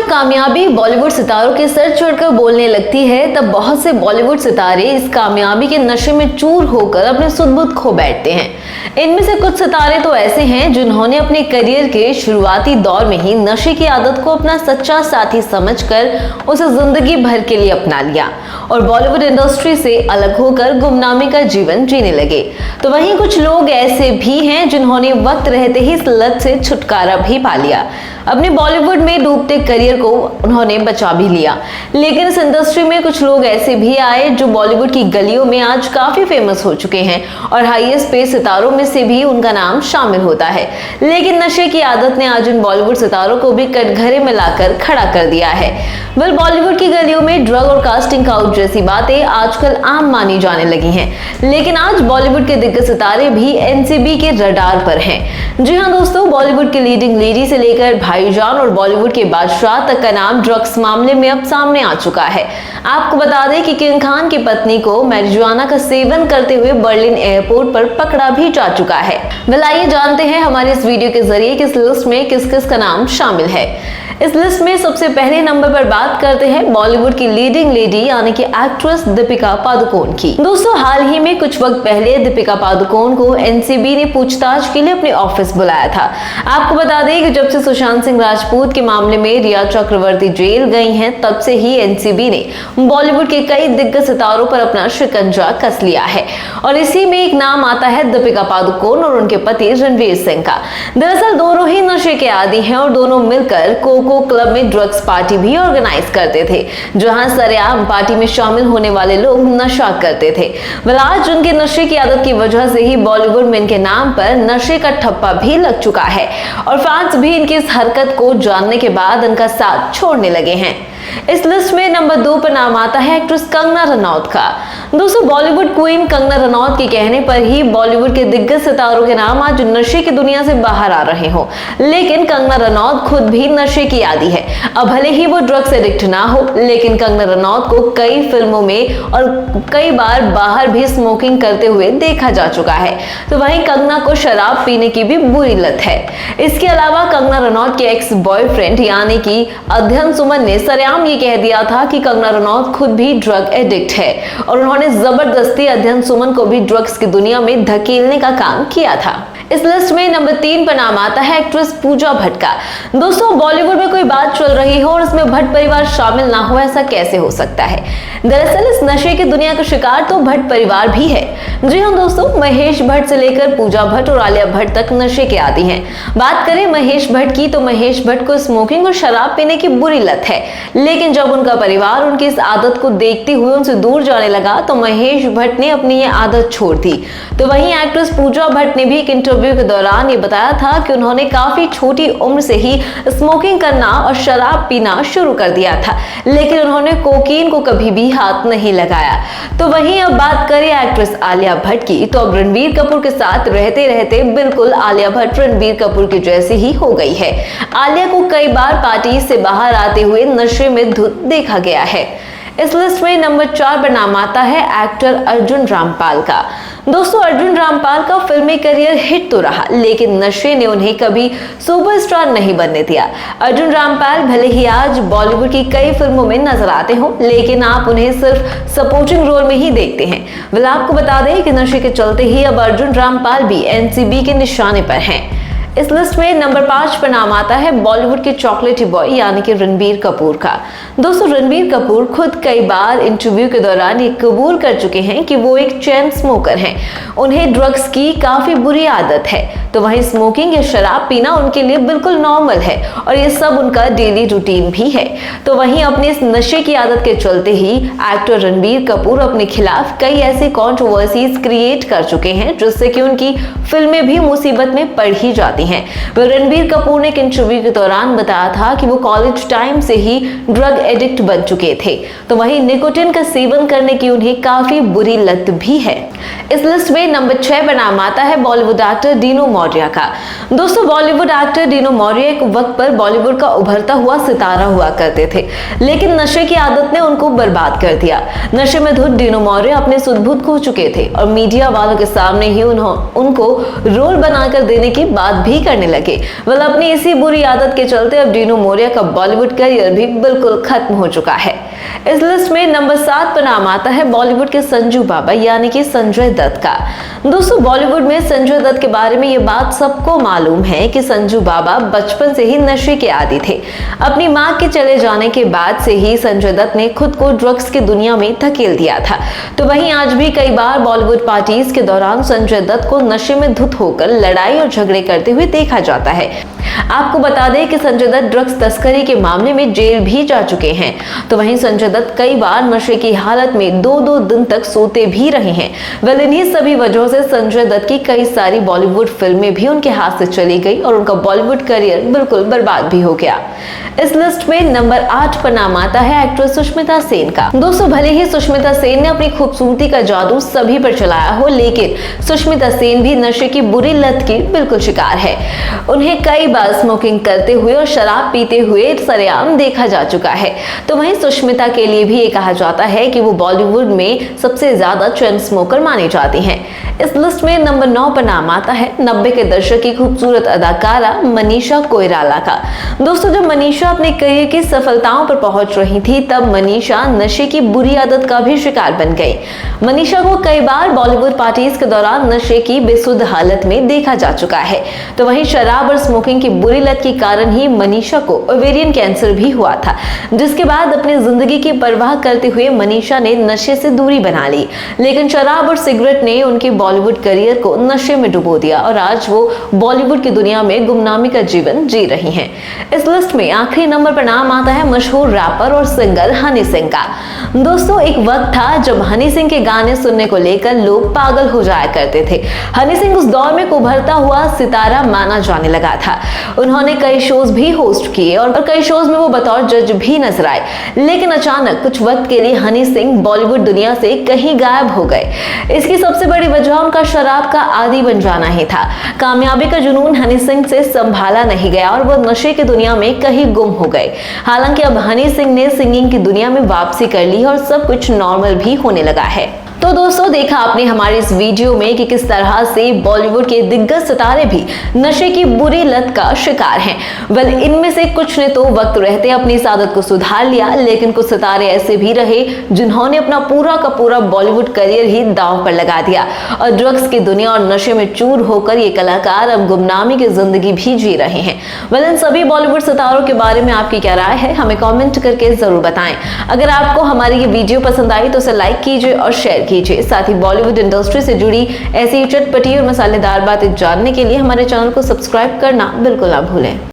जब कामयाबी बॉलीवुड सितारों के सर चढ़कर बोलने लगती है, तब बहुत से बॉलीवुड सितारे इस कामयाबी के नशे में चूर होकर अपने सुध-बुध खो बैठते हैं। इनमें से कुछ सितारे तो ऐसे हैं जिन्होंने अपने करियर के शुरुआती दौर में ही नशे की आदत को अपना सच्चा साथी समझकर उसे जिंदगी भर के लिए अपना लिया और बॉलीवुड इंडस्ट्री से अलग होकर गुमनामी का जीवन जीने लगे। तो वहीं कुछ लोग ऐसे भी हैं जिन्होंने वक्त रहते ही इस लत से छुटकारा भी पा लिया। अपने बॉलीवुड में डूबते करियर को उन्होंने बचा भी लिया। लेकिन इस इंडस्ट्री में कुछ लोग ऐसे भी आए जो बॉलीवुड की गलियों में आज काफी फेमस हो चुके हैं और हाईएस्ट पे सितारों में से भी उनका नाम शामिल होता है। लेकिन नशे की आदत ने आज इन बॉलीवुड सितारों को भी कटघरे में लाकर खड़ा कर दिया है। बॉलीवुड की गलियों में ड्रग और कास्टिंग काउच जैसी बातें आजकल आम मानी जाने लगी हैं। लेकिन आज बॉलीवुड के दिग्गज सितारे भी एनसीबी के रडार पर हैं। जी हाँ दोस्तों, बॉलीवुड की लीडिंग लेडी से लेकर भाईजान और बॉलीवुड के बादशाह तक का नाम ड्रग्स मामले में अब सामने आ चुका है। आपको बता दें कि किंग खान की पत्नी को मैरिजुआना का सेवन करते हुए बर्लिन एयरपोर्ट पर पकड़ा भी जा चुका है। आइए जानते हैं हमारे इस वीडियो के जरिए कि इस लिस्ट में किस किस का नाम शामिल है। इस लिस्ट में सबसे पहले नंबर पर बात करते हैं बॉलीवुड की लीडिंग लेडी यानी कि एक्ट्रेस दीपिका पादुकोण की। दोस्तों, हाल ही में कुछ वक्त पहले दीपिका पादुकोण को एनसीबी ने पूछताछ के लिए अपने ऑफिस बुलाया था। आपको बता दें कि जब से सुशांत सिंह राजपूत के मामले में रिया चक्रवर्ती जेल गई हैं, तब से ही एनसीबी ने बॉलीवुड के कई दिग्गज सितारों पर अपना शिकंजा कस लिया है और इसी में एक नाम आता है दीपिका पादुकोण और उनके पति रणवीर सिंह का। दरअसल दोनों ही नशे के आदी हैं और दोनों मिलकर कोको क्लब में ड्रग्स पार्टी भी ऑर्गेनाइज करते थे, जहां सरेआम पार्टी में शामिल होने वाले लोग नशा करते थे। आज उनके नशे की आदत की वजह से ही बॉलीवुड में इनके नाम पर नशे का ठप्पा भी लग चुका है और फैंस भी इनकी इस हरकत को जानने के बाद इनका साथ छोड़ने लगे हैं। इस लिस्ट में नंबर 2 पर नाम आता है एक्ट्रेस कंगना रनौत का। दोस्तों, बॉलीवुड क्वीन कंगना रनौत के कहने पर ही बॉलीवुड के दिग्गज सितारों के नाम आज नशे की दुनिया से बाहर आ रहे हो। लेकिन कंगना रनौत खुद भी नशे की आदी है। अब भले ही वो ड्रग्स एडिक्ट ना हो, लेकिन कंगना रनौत को कई फिल्मों में और कई बार बाहर भी स्मोकिंग करते हुए देखा जा चुका है। तो वहीं कंगना को शराब पीने की भी बुरी लत है। इसके अलावा कंगना रनौत के एक्स बॉयफ्रेंड यानी कि अध्ययन सुमन ने सरेआम ये कह दिया था कि कंगना रनौत खुद भी ड्रग एडिक्ट है और उन्होंने जबरदस्ती अध्ययन सुमन को भी ड्रग्स की दुनिया में धकेलने का काम किया था। इस लिस्ट में नंबर 3 पर नाम आता है एक्ट्रेस पूजा भट्ट का। दोस्तों, बॉलीवुड में कोई बात चल रही हो और इसमें भट्ट परिवार शामिल ना हो, ऐसा कैसे हो सकता है? दरअसल इस नशे की दुनिया का शिकार तो भट्ट परिवार भी है। जी हाँ दोस्तों, महेश भट्ट से लेकर पूजा भट्ट और आलिया भट्ट तक नशे के आदी हैं। बात करें महेश भट्ट की, तो महेश भट्ट को स्मोकिंग और शराब पीने की बुरी लत है। लेकिन जब उनका परिवार उनकी इस आदत को देखते हुए उनसे दूर जाने लगा, तो महेश भट्ट ने अपनी ये आदत छोड़ दी। तो वहीं एक्ट्रेस पूजा भट्ट ने भी एक इंटरव्यू के दौरान ये बताया था कि उन्होंने काफी छोटी उम्र से ही स्मोकिंग करना और शराब पीना शुरू कर दिया था, लेकिन उन्होंने कोकीन को कभी भी हाथ नहीं लगाया। तो वहीं अब बात करें एक्ट्रेस आलिया भट्ट की, तो अब रणबीर कपूर के साथ रहते रहते बिल्कुल आलिया भट्ट रणबीर कपूर की जैसी ही हो गई है। आलिया को कई बार पार्टी से बाहर आते हुए नशे में धुत देखा गया है। इस लिस्ट में नंबर 4 पर नाम आता है एक्टर अर्जुन रामपाल का। दोस्तों, अर्जुन रामपाल का फिल्मी करियर हिट तो रहा, लेकिन नशे ने उन्हें कभी सुपरस्टार नहीं बनने दिया। अर्जुन रामपाल भले ही आज बॉलीवुड की कई फिल्मों में नजर आते हो, लेकिन आप उन्हें सिर्फ सपोर्टिंग रोल में ही देखते हैं। आपको बता दें कि नशे के चलते ही अब अर्जुन रामपाल भी एनसीबी के निशाने पर हैं। इस लिस्ट में नंबर 5 पर नाम आता है बॉलीवुड के चॉकलेटी बॉय यानी कि रणबीर कपूर का। दोस्तों, रणबीर कपूर खुद कई बार इंटरव्यू के दौरान ये कबूल कर चुके हैं कि वो एक चेन स्मोकर हैं। उन्हें ड्रग्स की काफी बुरी आदत है। तो वहीं स्मोकिंग या शराब पीना उनके लिए बिल्कुल नॉर्मल है और ये सब उनका डेली रूटीन भी है। तो वहीं अपने इस नशे की आदत के चलते ही एक्टर रणबीर कपूर अपने खिलाफ कई ऐसी कंट्रोवर्सीज क्रिएट कर चुके हैं, जिससे कि उनकी फिल्में भी मुसीबत में पड़ ही जाती हैं। रणबीर कपूर ने एक इंटरव्यू के दौरान बताया था कि वो कॉलेज टाइम से ही ड्रग एडिक्ट बन चुके थे। तो वहीं निकोटिन का सेवन करने की उन्हें काफी बुरी लत भी है। इस लिस्ट में नंबर 6 पर नाम आता है बॉलीवुड एक्टर डीनो मौर्य का। दोस्तों, बॉलीवुड एक्टर डिनो मौर्य एक वक्त पर बॉलीवुड का उभरता हुआ सितारा हुआ करते थे, लेकिन नशे की आदत ने उनको बर्बाद कर दिया। नशे में धुत डिनो मौर्य अपने सुध-बुध खो चुके थे और मीडिया वालों के सामने ही उनको रोल बनाकर देने की बात भी करने लगे। अपनी इसी बुरी आदत के चलते अब डिनो मौर्य का बॉलीवुड करियर भी बिल्कुल खत्म हो चुका है। इस लिस्ट में नंबर 7 पर नाम आता है बॉलीवुड के संजू बाबा यानी कि संजय दत्त का। दोस्तों, बॉलीवुड में संजय दत्त के बारे में ये बात सबको मालूम है कि संजू बाबा बचपन से ही नशे के आदी थे। अपनी मां के चले जाने के बाद से ही संजय दत्त ने खुद को ड्रग्स की दुनिया में धकेल दिया था। तो वहीं आज भी कई बार बॉलीवुड पार्टीज के दौरान संजय दत्त को नशे में धुत होकर लड़ाई और झगड़े करते हुए देखा जाता है। आपको बता दें कि संजय दत्त ड्रग्स तस्करी के मामले में जेल भी जा चुके हैं। तो वहीं संजय दत्त कई बार नशे की हालत में 2-2 दिन तक सोते भी रहे हैं। इन्हीं सभी वजहों से संजय दत्त की कई सारी बॉलीवुड फिल्में भी उनके हाथ से चली गई और उनका बॉलीवुड करियर बिल्कुल बर्बाद भी हो गया। इस लिस्ट में नंबर 8 पर नाम आता है एक्ट्रेस सुष्मिता सेन का। दोस्तों, भले ही सुष्मिता सेन ने अपनी खूबसूरती का जादू सभी पर चलाया हो, लेकिन सुष्मिता सेन भी नशे की बुरी लत की बिल्कुल शिकार है। उन्हें कई बार स्मोकिंग करते हुए और शराब पीते हुए सरेआम देखा जा चुका है। तो वहीं सुष्मिता के लिए भी ये कहा जाता है कि वो बॉलीवुड में सबसे ज्यादा चेन स्मोकर मानी जाती हैं। इस लिस्ट में नंबर 9 पर नाम आता है 90 के दशक की खूबसूरत अदाकारा मनीषा कोइराला का। दोस्तों, जब मनीषा अपने करियर की सफलताओं पर पहुंच रही थी, तब मनीषा नशे की बुरी आदत का भी शिकार बन गई। मनीषा को कई बार बॉलीवुड पार्टीज के दौरान नशे की बेसुध हालत में देखा जा चुका है। तो वहीं शराब और स्मोकिंग की बुरी लत के कारण ही मनीषा को ओवेरियन कैंसर भी हुआ था, जिसके बाद अपनी जिंदगी की परवाह करते हुए मनीषा ने नशे से दूरी बना ली। लेकिन शराब और सिगरेट ने उनके बॉलीवुड करियर को नशे में डुबो दिया और आज वो बॉलीवुड की दुनिया में गुमनामी का जीवन जी रही हैं। इस लिस्ट में आखिरी नंबर पर नाम आता है मशहूर रैपर और सिंगर हनी सिंह का। दोस्तों, एक वक्त था जब हनी सिंह के गाने सुनने को लेकर लोग पागल हो जाया करते थे। हनी सिंह उस दौर में उभरता हुआ सितारा माना जाने लगा था। उन्होंने कई शोज भी होस्ट किए और कई शोज में वो बतौर जज भी नजर आए। लेकिन अचानक कुछ वक्त के लिए हनी सिंह बॉलीवुड दुनिया से कहीं गायब हो गए। इसकी सबसे बड़ी वजह उनका शराब का आदी बन जाना ही था। कामयाबी का जुनून हनी सिंह से संभाला नहीं गया और वो नशे की दुनिया में कहीं गुम हो गए। हालांकि अब हनी सिंह ने सिंगिंग की दुनिया में वापसी कर ली और सब कुछ नॉर्मल भी होने लगा है। तो दोस्तों, देखा आपने हमारी इस वीडियो में कि किस तरह से बॉलीवुड के दिग्गज सितारे भी नशे की बुरी लत का शिकार हैं। इनमें से कुछ ने तो वक्त रहते अपनी इस आदत को सुधार लिया, लेकिन कुछ सितारे ऐसे भी रहे जिन्होंने अपना पूरा का पूरा बॉलीवुड करियर ही दांव पर लगा दिया और ड्रग्स की दुनिया और नशे में चूर होकर ये कलाकार अब गुमनामी की जिंदगी भी जी रहे हैं। इन सभी बॉलीवुड सितारों के बारे में आपकी क्या राय है, हमें कॉमेंट करके जरूर बताएं। अगर आपको हमारी ये वीडियो पसंद आई तो उसे लाइक कीजिए और शेयर कीजिए। साथ ही बॉलीवुड इंडस्ट्री से जुड़ी ऐसी चटपटी और मसालेदार बातें जानने के लिए हमारे चैनल को सब्सक्राइब करना बिल्कुल ना भूलें।